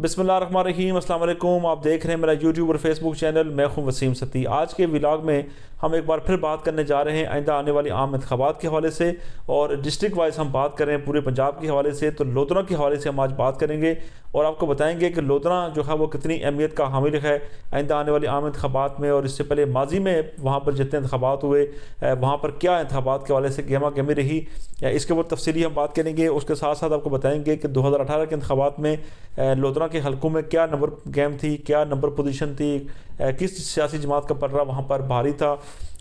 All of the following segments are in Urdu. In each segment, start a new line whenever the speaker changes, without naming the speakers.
بسم اللہ الرحمن الرحیم، السلام علیکم۔ آپ دیکھ رہے ہیں میرا یوٹیوب اور فیس بک چینل، میں ہوں وسیم ستی۔ آج کے ولاگ میں ہم ایک بار پھر بات کرنے جا رہے ہیں آئندہ آنے والی عام انتخابات کے حوالے سے، اور ڈسٹرکٹ وائز ہم بات کریں پورے پنجاب کے حوالے سے۔ تو لودھنا کے حوالے سے ہم آج بات کریں گے اور آپ کو بتائیں گے کہ لودھنا جو ہے وہ کتنی اہمیت کا حامل ہے آئندہ آنے والی عام انتخابات میں، اور اس سے پہلے ماضی میں وہاں پر جتنے انتخابات ہوئے وہاں پر کیا انتخابات کے حوالے سے گہما گہمی رہی، اس کے اوپر تفصیلی ہم بات کریں گے۔ اس کے ساتھ ساتھ آپ کو بتائیں گے کہ 2018 کے انتخابات میں لودھنا کے حلقوں میں کیا نمبر گیم تھی، کیا نمبر پوزیشن تھی، کس سیاسی جماعت کا پلڑا وہاں پر بھاری تھا۔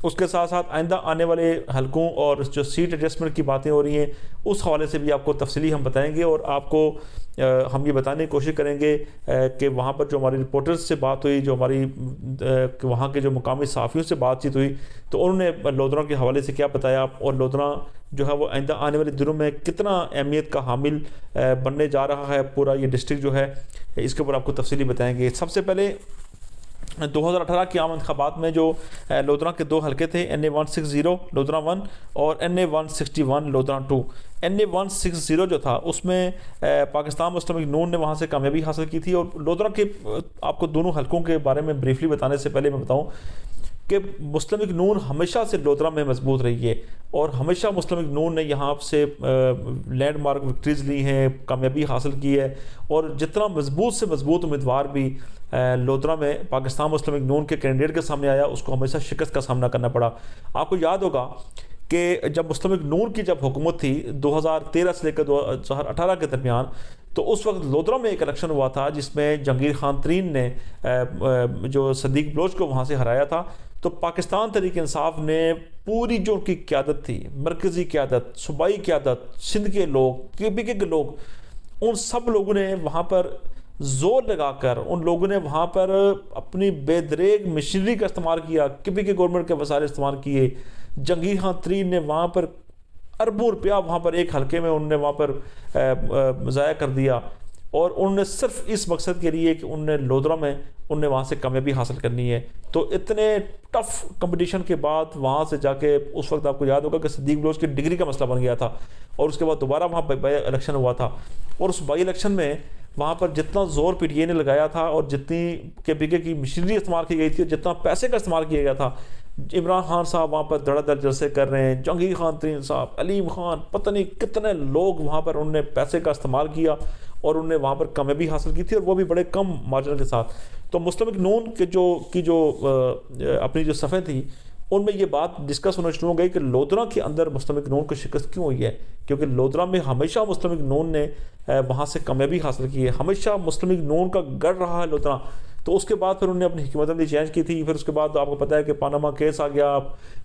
اس کے ساتھ ساتھ آئندہ آنے والے حلقوں اور جو سیٹ ایڈجسٹمنٹ کی باتیں ہو رہی ہیں اس حوالے سے بھی آپ کو تفصیلی ہم بتائیں گے، اور آپ کو ہم یہ بتانے کی کوشش کریں گے کہ وہاں پر جو ہماری رپورٹرز سے بات ہوئی، جو ہماری وہاں کے جو مقامی صحافیوں سے بات چیت ہوئی، تو انہوں نے لودھنا کے حوالے سے کیا بتایا، اور لودھنا جو ہے وہ آئندہ آنے والے دنوں میں کتنا اہمیت کا حامل بننے جا رہا ہے، پورا یہ ڈسٹرکٹ جو ہے اس کے اوپر آپ کو تفصیلی بتائیں گے۔ سب سے پہلے 2018 کی عام انتخابات میں جو لودھنا کے دو حلقے تھے، NA160 لودھنا 1 اور NA161 لودھنا 2۔ NA160 جو تھا اس میں پاکستان مسلم لیگ نون نے وہاں سے کامیابی حاصل کی تھی۔ اور لودھنا کے آپ کو دونوں حلقوں کے بارے میں بریفلی بتانے سے پہلے میں بتاؤں کہ مسلم لیگ نون ہمیشہ سے لودھنا میں مضبوط رہی ہے، اور ہمیشہ مسلم لیگ نون نے یہاں سے لینڈ مارک وکٹریز لی ہیں، کامیابی حاصل کی ہے، اور جتنا مضبوط سے مضبوط امیدوار بھی لودھنا میں پاکستان مسلم لیگ نون کے کینڈیڈیٹ کے سامنے آیا، اس کو ہمیشہ شکست کا سامنا کرنا پڑا۔ آپ کو یاد ہوگا کہ جب مسلم لیگ نون کی جب حکومت تھی 2013 سے لے کر 2018 کے درمیان، تو اس وقت لودھنا میں ایک الیکشن ہوا تھا جس میں جہانگیر خان ترین نے جو صدیق بلوچ کو وہاں سے ہرایا تھا۔ تو پاکستان تحریک انصاف نے پوری جو ان کی قیادت تھی، مرکزی قیادت، صوبائی قیادت، سندھ کے لوگ، KPK کے لوگ، ان سب لوگوں نے وہاں پر زور لگا کر، ان لوگوں نے وہاں پر اپنی بے دریغ مشینری کا استعمال کیا، KPK گورنمنٹ کے وسائل استعمال کیے۔ جہانگیر خان ترین نے وہاں پر اربوں روپیہ وہاں پر ایک حلقے میں انہوں نے وہاں پر ضائع کر دیا، اور انہوں نے صرف اس مقصد کے لیے کہ انہوں نے لودھنا میں انہوں نے وہاں سے کامیابی حاصل کرنی ہے۔ تو اتنے ٹف کمپٹیشن کے بعد وہاں سے جا کے اس وقت آپ کو یاد ہوگا کہ صدیق بلوچ کی ڈگری کا مسئلہ بن گیا تھا، اور اس کے بعد دوبارہ وہاں بائی الیکشن ہوا تھا، اور اس بائی الیکشن میں وہاں پر جتنا زور PTI نے لگایا تھا، اور جتنی KPK کی مشینری استعمال کی گئی تھی، اور جتنا پیسے کا استعمال کیا گیا تھا، عمران خان صاحب وہاں پر دھڑا دھڑ جلسے کر رہے ہیں، جہانگیر خان ترین صاحب، علیم خان، پتہ نہیں کتنے لوگ وہاں پر انہوں نے پیسے کا استعمال کیا، اور انہوں نے وہاں پر کامیابی حاصل کی تھی، اور وہ بھی بڑے کم مارجن کے ساتھ۔ تو مسلم لیگ نون کے جو اپنی جو صفحیں تھیں ان میں یہ بات ڈسکس ہونا شروع ہو گئی کہ لودھنا کے اندر مسلم لیگ نون کو شکست کیوں ہوئی ہے، کیونکہ لودھنا میں ہمیشہ مسلم لیگ نون نے وہاں سے کامیابی حاصل کی ہے، ہمیشہ مسلم لیگ نون کا گڑھ رہا ہے لودھنا۔ تو اس کے بعد پھر انہوں نے اپنی حکمت عملی چینج کی تھی، پھر اس کے بعد آپ کو پتہ ہے کہ پاناما کیس آ گیا،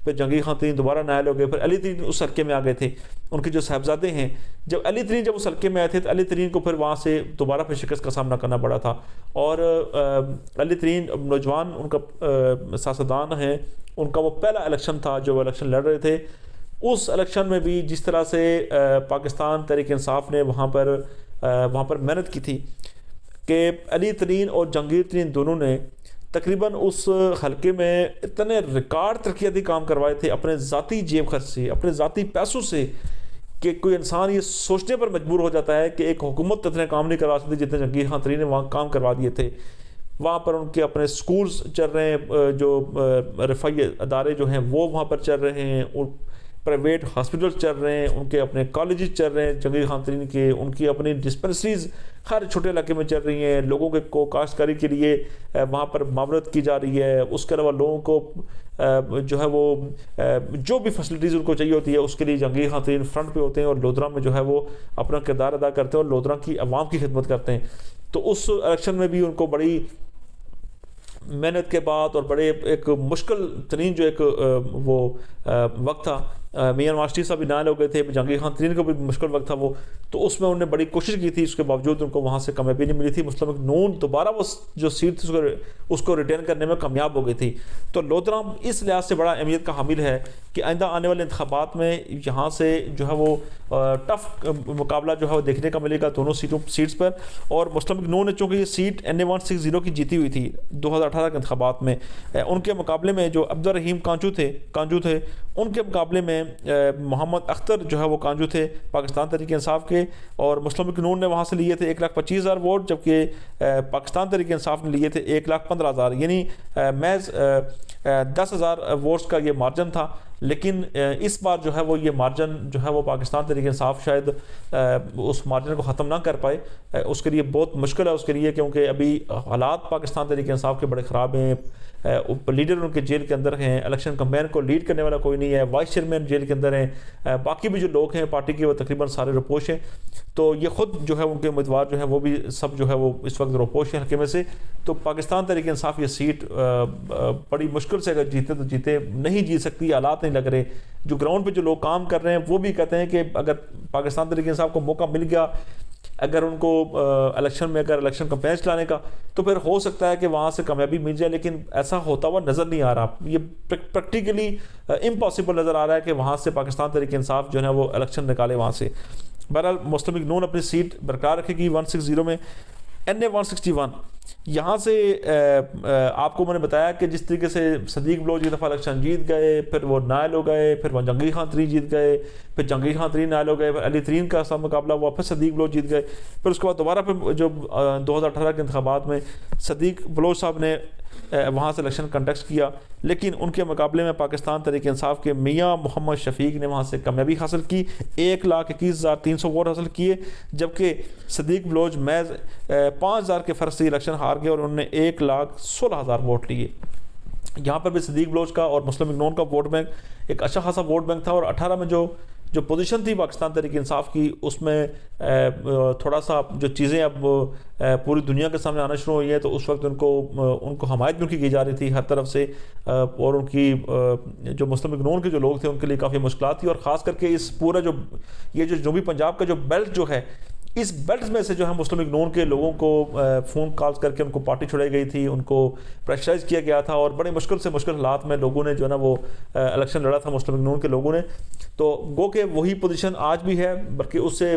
پھر جہانگیر خان ترین دوبارہ نائل ہو گئے، پھر علی ترین اس حلقے میں آ گئے تھے، ان کے جو صاحبزادے ہیں، جب علی ترین اس حلقے میں آئے تھے تو علی ترین کو پھر وہاں سے دوبارہ پھر شکست کا سامنا کرنا پڑا تھا، اور علی ترین نوجوان ان کا سیاستدان ہیں، ان کا وہ پہلا الیکشن تھا جو وہ الیکشن لڑ رہے تھے۔ اس الیکشن میں بھی جس طرح سے پاکستان تحریک انصاف نے وہاں پر محنت کی تھی کہ علی ترین اور جہانگیر ترین دونوں نے تقریباً اس حلقے میں اتنے ریکارڈ ترقیاتی کام کروائے تھے اپنے ذاتی جیب خرچ سے، اپنے ذاتی پیسوں سے، کہ کوئی انسان یہ سوچنے پر مجبور ہو جاتا ہے کہ ایک حکومت اتنے کام نہیں کروا سکتی جتنے جہانگیر خان ترین نے وہاں کام کروا دیے تھے۔ وہاں پر ان کے اپنے سکولز چل رہے ہیں، جو رفاہی ادارے جو ہیں وہ وہاں پر چل رہے ہیں، اور پرائیویٹ ہاسپٹلز چل رہے ہیں، ان کے اپنے کالجز چل رہے ہیں جہانگیر خان ترین کے، ان کی اپنی ڈسپنسریز ہر چھوٹے علاقے میں چل رہی ہیں، لوگوں کے کو کاشتکاری کے لیے وہاں پر معاونت کی جا رہی ہے۔ اس کے علاوہ لوگوں کو جو ہے وہ جو بھی فیسلٹیز ان کو چاہیے ہوتی ہے اس کے لیے جہانگیر خان ترین فرنٹ پہ ہوتے ہیں، اور لودھنا میں جو ہے وہ اپنا کردار ادا کرتے ہیں اور لودھنا کی عوام کی خدمت کرتے ہیں۔ تو اس الیکشن میں بھی ان کو بڑی محنت کے بعد اور بڑے ایک مشکل ترین جو ایک وہ وقت تھا، میاں نواز شریف صاحب بھی نائل ہو گئے تھے، جہانگیر خان ترین کو بھی مشکل وقت تھا وہ، تو اس میں انہوں نے بڑی کوشش کی تھی، اس کے باوجود ان کو وہاں سے کامیابی نہیں ملی تھی۔ مسلم لیگ نون دوبارہ وہ جو سیٹ تھی اس کو ریٹین کرنے میں کامیاب ہو گئی تھی۔ تو لودھنا اس لحاظ سے بڑا اہمیت کا حامل ہے کہ آئندہ آنے والے انتخابات میں یہاں سے جو ہے وہ ٹف مقابلہ جو ہے وہ دیکھنے کا ملے گا دونوں سیٹس پر۔ اور مسلم لیگ نون نے چونکہ یہ سیٹ NA160 کی جیتی ہوئی تھی 2018 کے انتخابات میں، ان کے مقابلے میں جو عبدالرحیم کانجو تھے ان کے مقابلے میں محمد اختر جو ہے وہ کانجو تھے پاکستان تحریک انصاف کے، اور مسلم لیگ نون نے وہاں سے لیے تھے 1,25,000 ووٹ، جبکہ پاکستان تحریک انصاف نے لیے تھے 1,15,000، یعنی محض 10,000 ووٹس کا یہ مارجن تھا۔ لیکن اس بار جو ہے وہ یہ مارجن جو ہے وہ پاکستان تحریک انصاف شاید اس مارجن کو ختم نہ کر پائے، اس کے لیے بہت مشکل ہے اس کے لیے، کیونکہ ابھی حالات پاکستان تحریک انصاف کے بڑے خراب ہیں، لیڈر ان کے جیل کے اندر ہیں، الیکشن کمپین کو لیڈ کرنے والا کوئی نہیں ہے، وائس چیئرمین جیل کے اندر ہیں، باقی بھی جو لوگ ہیں پارٹی کے وہ تقریباً سارے روپوش ہیں، تو یہ خود جو ہے ان کے امیدوار جو ہیں وہ بھی سب جو ہے وہ اس وقت روپوش ہیں حلقے میں سے۔ تو پاکستان تحریک انصاف یہ سیٹ بڑی مشکل سے اگر جیتے تو جیتے، نہیں جیت سکتی، حالات نہیں لگ رہے۔ جو گراؤنڈ پہ جو لوگ کام کر رہے ہیں وہ بھی کہتے ہیں کہ اگر پاکستان تحریک انصاف کو موقع مل گیا، اگر ان کو الیکشن میں اگر الیکشن کمپین چلانے کا، تو پھر ہو سکتا ہے کہ وہاں سے کامیابی مل جائے، لیکن ایسا ہوتا ہوا نظر نہیں آ رہا، یہ پریکٹیکلی امپاسبل نظر آ رہا ہے کہ وہاں سے پاکستان تحریک انصاف جو ہے وہ الیکشن نکالے وہاں سے۔ بہرحال مسلم لیگ نون اپنی سیٹ برقرار رکھے گی 160 میں۔ NA 161 یہاں سے آپ کو میں نے بتایا کہ جس طریقے سے صدیق بلوچ یہ دفعہ الیکشن جیت گئے، پھر وہ نائل ہو گئے، پھر وہ جہانگیر خان ترین جیت گئے، پھر جہانگیر خان ترین نائل ہو گئے، پھر علی ترین کا ساتھ مقابلہ ہوا، پھر صدیق بلوچ جیت گئے، پھر اس کے بعد دوبارہ پھر جو 2018 کے انتخابات میں صدیق بلوچ صاحب نے وہاں سے الیکشن کنڈکٹ کیا، لیکن ان کے مقابلے میں پاکستان تحریک انصاف کے میاں محمد شفیق نے وہاں سے کامیابی حاصل کی، 1,21,300 ووٹ حاصل کیے، جبکہ صدیق بلوچ محض 5,000 کے فرق سے الیکشن ہار گئے اور انہوں نے 1,16,000 ووٹ لیے۔ یہاں پر بھی صدیق بلوچ کا اور مسلم لیگ نون کا ووٹ بینک ایک اچھا خاصا ووٹ بینک تھا، اور 18 میں جو پوزیشن تھی پاکستان تحریک انصاف کی، اس میں تھوڑا سا جو چیزیں اب پوری دنیا کے سامنے آنا شروع ہوئی ہیں، تو اس وقت ان کو حمایت بھی ان کی کی جا رہی تھی ہر طرف سے، اور ان کی جو مسلم لیگ نون کے جو لوگ تھے ان کے لیے کافی مشکلات تھی، اور خاص کر کے اس پورا یہ جو جنوبی پنجاب کا جو بیلٹ جو ہے، اس بیلٹ میں سے جو ہے مسلم لیگ نون کے لوگوں کو فون کالز کر کے ان کو پارٹی چھڑائی گئی تھی، ان کو پریشرائز کیا گیا تھا، اور بڑے مشکل سے مشکل حالات میں لوگوں نے جو ہے نا وہ الیکشن لڑا تھا مسلم لیگ نون کے لوگوں نے۔ تو گو کہ وہی پوزیشن آج بھی ہے، بلکہ اس سے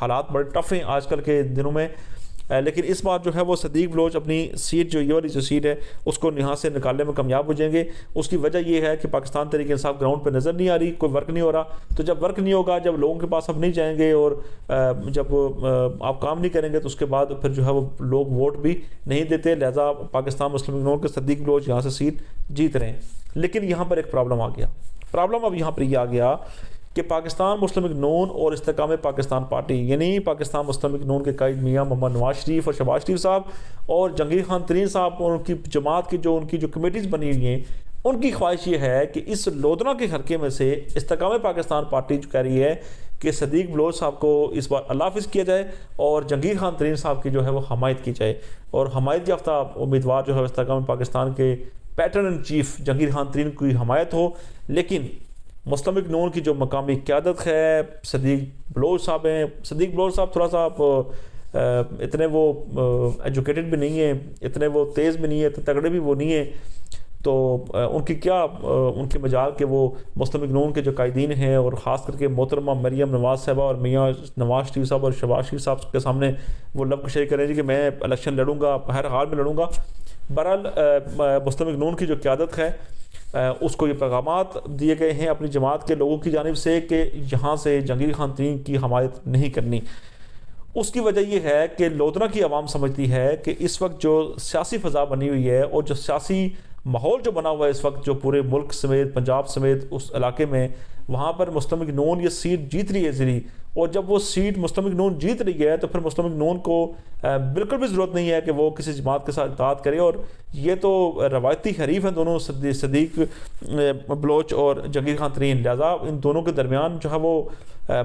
حالات بڑے ٹف ہیں آج کل کے دنوں میں، لیکن اس بار جو ہے وہ صدیق بلوچ اپنی سیٹ جو یہ والی جو سیٹ ہے اس کو یہاں سے نکالنے میں کامیاب ہو جائیں گے۔ اس کی وجہ یہ ہے کہ پاکستان تحریک انصاف گراؤنڈ پہ نظر نہیں آ رہی، کوئی ورک نہیں ہو رہا، تو جب ورک نہیں ہوگا، جب لوگوں کے پاس اب نہیں جائیں گے، اور جب آپ کام نہیں کریں گے، تو اس کے بعد پھر جو ہے وہ لوگ ووٹ بھی نہیں دیتے، لہٰذا پاکستان مسلم لیگ نون کے صدیق بلوچ یہاں سے سیٹ جیت رہے ہیں۔ لیکن یہاں پر ایک پرابلم آ گیا، پرابلم اب یہاں پر یہ آ گیا کہ پاکستان مسلم لیگ نون اور استحکام پاکستان پارٹی، یعنی پاکستان مسلم لیگ نون کے قائد میاں محمد نواز شریف اور شہباز شریف صاحب اور جہانگیر خان ترین صاحب اور ان کی جماعت کی ان کی جو کمیٹیز بنی ہوئی ہیں، ان کی خواہش یہ ہے کہ اس لودھنا کے حلقے میں سے استحکام پاکستان پارٹی جو کہہ رہی ہے کہ صدیق بلوچ صاحب کو اس بار اللہ حافظ کیا جائے، اور جہانگیر خان ترین صاحب کی جو ہے وہ حمایت کی جائے، اور حمایت یافتہ امیدوار جو ہے استحکام پاکستان کے patron in chief Jahangir Khan Tareen کی حمایت ہو۔ لیکن مسلم لیگ نون کی جو مقامی قیادت ہے، صدیق بلوچ صاحب ہیں، صدیق بلوچ صاحب تھوڑا سا اتنے وہ ایجوکیٹڈ بھی نہیں ہیں، اتنے وہ تیز بھی نہیں ہیں، تگڑے بھی وہ نہیں ہیں، تو ان کی کیا ان کے مجال کہ وہ مسلم لیگ نون کے جو قائدین ہیں، اور خاص کر کے محترمہ مریم نواز صاحبہ اور میاں نواز شریف صاحب اور شہباز شریف صاحب کے سامنے وہ لب کشائی کریں جی کہ میں الیکشن لڑوں گا، ہر حال میں لڑوں گا۔ بہرحال مسلم لیگ نون کی جو قیادت ہے اس کو یہ پیغامات دیے گئے ہیں اپنی جماعت کے لوگوں کی جانب سے کہ یہاں سے جہانگیر خان ترین کی حمایت نہیں کرنی۔ اس کی وجہ یہ ہے کہ لودھنا کی عوام سمجھتی ہے کہ اس وقت جو سیاسی فضا بنی ہوئی ہے، اور جو سیاسی ماحول جو بنا ہوا ہے اس وقت، جو پورے ملک سمیت پنجاب سمیت اس علاقے میں، وہاں پر مسلم لیگ نون یہ سیٹ جیت رہی ہے ضروری، اور جب وہ سیٹ مسلم لیگ نون جیت رہی ہے تو پھر مسلم لیگ نون کو بالکل بھی ضرورت نہیں ہے کہ وہ کسی جماعت کے ساتھ اطاعت کرے، اور یہ تو روایتی حریف ہیں دونوں، صدیق بلوچ اور جہانگیر خان ترین، لہٰذا ان دونوں کے درمیان جو ہے وہ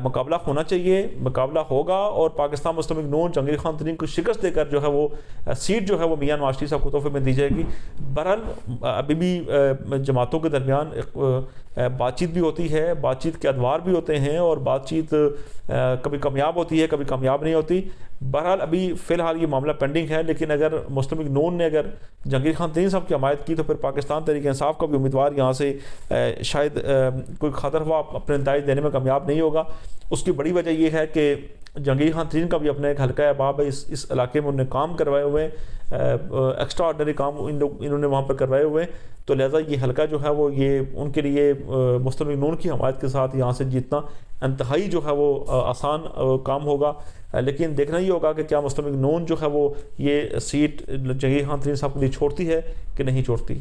مقابلہ ہونا چاہیے، مقابلہ ہوگا، اور پاکستان مسلم لیگ نون جہانگیر خان ترین کو شکست دے کر جو ہے وہ سیٹ جو ہے وہ میاں نواز شریف صاحب کو تحفے میں دی جائے گی۔ بہرحال ابھی بھی جماعتوں کے درمیان بات چیت بھی ہوتی ہے، بات چیت کے ادوار بھی ہوتے ہیں، اور بات چیت کبھی کامیاب ہوتی ہے، کبھی کامیاب نہیں ہوتی۔ بہرحال ابھی فی الحال یہ معاملہ پینڈنگ ہے، لیکن اگر مسلم لیگ نون نے اگر جہانگیر خان ترین صاحب کی حمایت کی تو پھر پاکستان تحریک انصاف کا بھی امیدوار یہاں سے شاید کوئی خاطر ہوا اپنے نتائج دینے میں کامیاب نہیں ہوگا۔ اس کی بڑی وجہ یہ ہے کہ جہانگیر خان ترین کا بھی اپنا ایک حلقہ احباب ہے اس علاقے میں، انہوں نے کام کروائے ہوئے ہیں، ایکسٹرا آرڈنری کام انہوں نے وہاں پر کروائے ہوئے ہیں، تو لہٰذا یہ حلقہ جو ہے وہ یہ ان کے لیے مسلم لیگ نون کی حمایت کے ساتھ یہاں سے جیتنا انتہائی جو ہے وہ آسان کام ہوگا، لیکن دیکھنا یہ ہوگا کہ کیا مسلم لیگ نون جو ہے وہ یہ سیٹ جہانگیر خان ترین صاحب کے لیے چھوڑتی ہے کہ نہیں چھوڑتی۔